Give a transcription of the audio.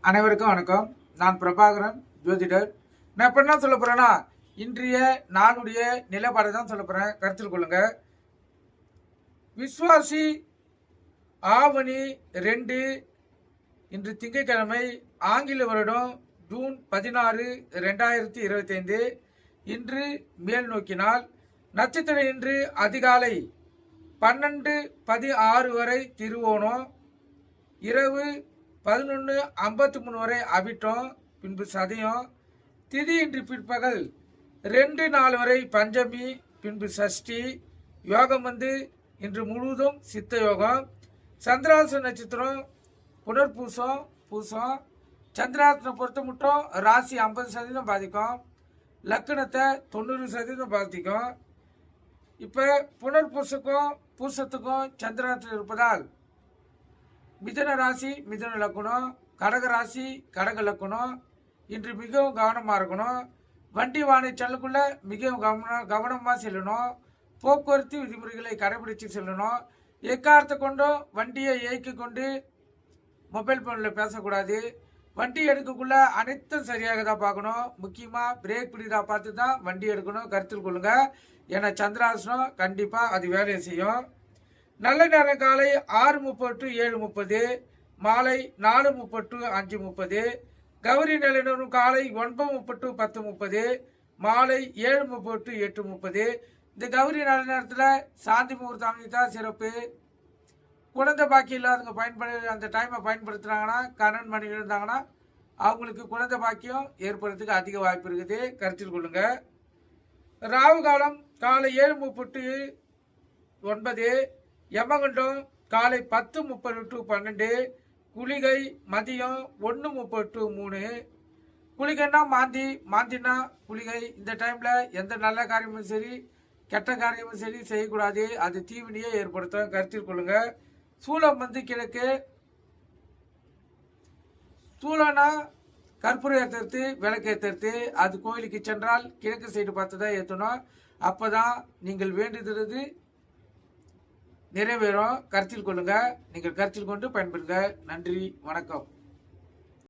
அனைவருக்கும் வணக்கம். நான் பிரபாகரன், ஜோதிடர். நான் இப்போ என்ன சொல்ல போறேன்னா, இன்றைய நாளுடைய நிலப்பாடை தான் சொல்ல போறேன். கருத்தில் கொள்ளுங்க. விஸ்வாசி ஆவணி 2 இன்று திங்கட்கிழமை, ஆங்கில வருடம் ஜூன் 16, 2025. இன்று மேல் நோக்கினால் நட்சத்திரம் இன்று அதிகாலை 12:16 வரை திருவோணம், இரவு 11:53 வரை அவிட்டம், பின்பு சதயம். திதி இன்று பிற்பகல் 2:04 வரை பஞ்சமி, பின்பு சஷ்டி. யோகம் இன்று முழுவதும் சித்த யோகம். சந்திராச நட்சத்திரம் புனர்பூசம், பூசம். சந்திராசனை பொறுத்த மட்டும் ராசி 50% பாதிக்கும், லக்கணத்தை 90% பாதிக்கும். இப்போ புனர்பூசக்கும் பூசத்துக்கும் சந்திராசனம் இருப்பதால் மிதுன ராசி மிதுன லக்கணம், கடக ராசி கடக லக்கணம். இன்று மிகவும் கவனமாக இருக்கணும். வண்டி வாகன செல்லக்குள்ள மிகவும் கவனமாக செல்லணும். போக்குவரத்து விதிமுறைகளை கடைபிடித்து செல்லணும். எக்காரத்தை கொண்டும் வண்டியை இயக்கி கொண்டு மொபைல் ஃபோனில் பேசக்கூடாது. வண்டி எடுக்கக்குள்ள அனைத்தும் சரியாக தான் பார்க்கணும். முக்கியமாக பிரேக் பிடிதா பார்த்து தான் வண்டி எடுக்கணும். கருத்தில் கொள்ளுங்க. ஏன்னா சந்திராசனம் கண்டிப்பாக அது வேலையை செய்யும். நல்ல நேரம் காலை 6:30 to 7:30, மாலை 4:30 to 5:30. கௌரி நல்ல நேரம் காலை 9:30 to 10:30, மாலை 7:30 to 8:30. இந்த கௌரி நல்ல நேரத்தில் சாந்தி முகூர்த்தம் அமைந்தா சிறப்பு. குழந்தை பாக்கி இல்லாதவங்க அந்த டைமை பயன்படுத்துகிறாங்கன்னா, கணவன் மனைவி இருந்தாங்கன்னா அவங்களுக்கு குழந்தை பாக்கியம் ஏற்படுறதுக்கு அதிக வாய்ப்பு இருக்குது. கருத்தில் கொள்ளுங்க. ராகு காலம் காலை 7:30 to 9, யமகண்டம் காலை 10:30 to 12, குளிகை மதியம் 1:30 to 3. குளிகைன்னா மாந்தினா குளிகை. இந்த டைமில் எந்த நல்ல காரியமும் சரி கெட்ட காரியமும் சரி செய்யக்கூடாது. அது தீவினையே ஏற்படுத்தும். கருத்தில் கொள்ளுங்க. சூளம் கிழக்கு. சூளம்னா கற்பூரம் ஏற்றுறது, விளக்கு ஏற்றுறது. அது கோயிலுக்கு சென்றால் கிழக்கு சைடு பார்த்து தான் ஏற்றணும். அப்போ தான் நீங்கள் வேண்டுகிறது நிறைவேறும். கருத்தில் கொள்ளுங்க. நீங்கள் கருத்தில் கொண்டு பயன்பெறுங்க. நன்றி, வணக்கம்.